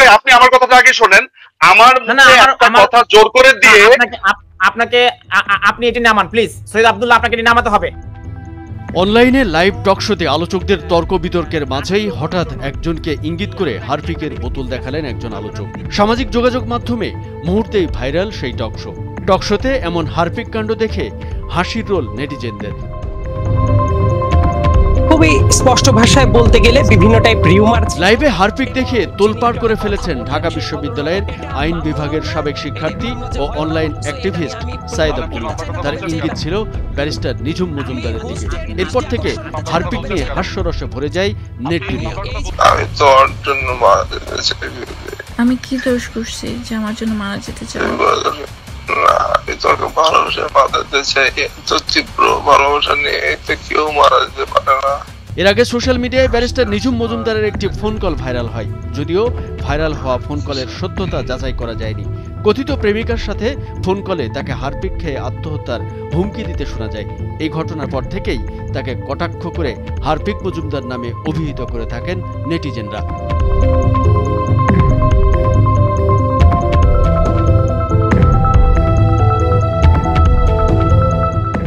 ভাই আপনি আমার কথাটা আগে শোনেন। আমার মুখে একটা কথা জোর করে দিয়ে আপনাকে আপনি এটি নামান প্লিজ। সৈয়দ আব্দুল্লাহ, আপনাকে এটি নামাতে হবে। অনলাইনে লাইভ টক শোতে আলোচকদের তর্ক বিতর্কের মাঝেই হঠাৎ একজনকে ইঙ্গিত করে হারপিকের বোতল দেখালেন একজন আলোচক। সামাজিক যোগাযোগ মাধ্যমে মুহূর্তেই ভাইরাল সেই টক শো। টক শোতে এমন হারপিক কাণ্ড দেখে হাসির রোল নেটিজেনদের। খুবই স্পষ্ট ভাষায় বলতে গেলে বিভিন্ন টাইপ রিউমার। লাইভে হারপিক দেখে তোলপাড় করে ফেলেছেন ঢাকা বিশ্ববিদ্যালয়ের আইন বিভাগের সাবেক শিক্ষার্থী ও অনলাইন অ্যাক্টিভিস্ট সাইদ আব্দুল্লাহ। তার ইঙ্গিত ছিল ব্যারিস্টার নিঝুম মজুমদারের দিকে। এরপর থেকে হারপিক নিয়ে হাস্যরসে ভরে যায় নেট দুনিয়া। আমি তোর জন্য মারা যেতে চাই। আমি কি দোষ করছি যে আমার জন্য মারা যেতে চাই? আমি তোকে ভালোবাসা বাঁধাতে চাই, তো তীব্র ভালোবাসা নিয়ে কেউ মারা যেতে পারে না। এর আগে সোশ্যাল মিডিয়ায় ব্যারিস্টার নিঝুম মজুমদারের একটি ফোন কল ভাইরাল হয়। যদিও ভাইরাল হওয়া ফোন কলের সত্যতা যাচাই করা যায়নি। কথিত প্রেমিকার সাথে ফোন কলে তাকে হারপিক খেয়ে আত্মহত্যার হুমকি দিতে শোনা যায়। এই ঘটনার পর থেকেই তাকে কটাক্ষ করে হারপিক মজুমদার নামে অভিহিত করে থাকেন নেটিজেনরা।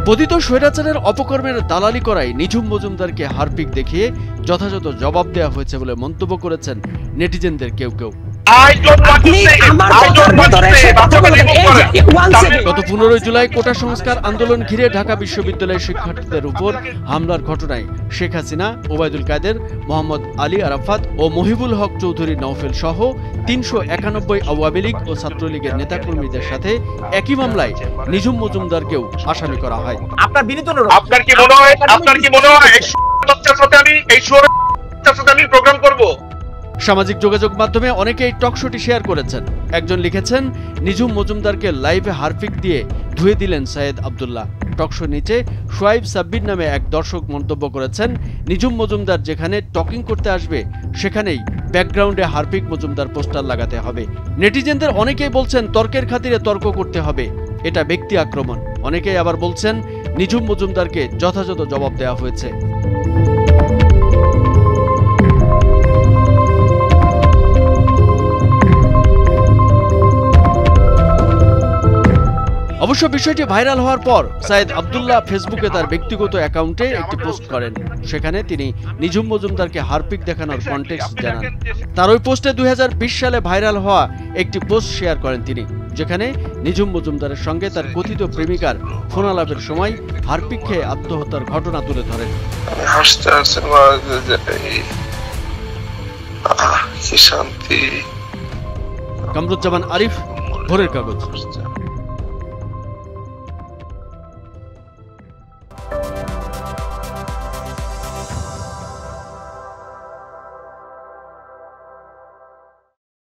পতিত স্বৈরাচারের অপকর্মের দালালি করায় নিঝুম মজুমদারকে হারপিক দেখিয়ে যথাযথ জবাব দেওয়া হয়েছে বলে মন্তব্য করেছেন নেটিজেনদের কেউ কেউ। গত 15 জুলাই কোটা সংস্কার আন্দোলন ঘিরে ঢাকা বিশ্ববিদ্যালয়ের শিক্ষার্থীদের উপর হামলার ঘটনায় শেখ হাসিনা, ওবায়দুল কাদের, মোহাম্মদ আলী আরাফাত ও মহিবুল হক চৌধুরী নওফেল সহ 391 আওয়ামী লীগ ও ছাত্রলীগের নেতাকর্মীদের সাথে একই মামলায় নিঝুম মজুমদারকেও আসামি করা হয়। আপনার কি মনে হয় আমি প্রোগ্রাম করব? সামাজিক যোগাযোগ মাধ্যমে অনেকেই টক শোটি শেয়ার করেছেন। একজন লিখেছেন, নিঝুম মজুমদারকে লাইভে হারপিক দিয়ে ধুয়ে দিলেন সাইদ আব্দুল্লাহ। টক শো নিচে সোয়াইব সাব্বির নামে এক দর্শক মন্তব্য করেছেন, নিঝুম মজুমদার যেখানে টকিং করতে আসবে সেখানেই ব্যাকগ্রাউন্ডে হারপিক মজুমদার পোস্টার লাগাতে হবে। নেটিজেনদের অনেকেই বলছেন তর্কের খাতিরে তর্ক করতে হবে, এটা ব্যক্তি আক্রমণ। অনেকেই আবার বলছেন নিঝুম মজুমদারকে যথাযথ জবাব দেওয়া হয়েছে। অবশ্য বিষয়টি ভাইরাল হওয়ার পর সাইদ আব্দুল্লাহ ফেসবুকে তার ব্যক্তিগত অ্যাকাউন্টে একটি পোস্ট করেন। সেখানে তিনি নিঝুম মজুমদারকে হারপিক দেখানোর কনটেক্সট জানান। তার ওই পোস্টে 2020 সালে ভাইরাল হওয়া একটি পোস্ট শেয়ার করেন তিনি, যেখানে নিঝুম মজুমদারের সঙ্গে তার কথিত প্রেমিকার ফোনালাপের সময় হারপিক খেয়ে আত্মহত্যার ঘটনা তুলে ধরেন। কামরুজ্জামান আরিফ, ভোরের কাগজ।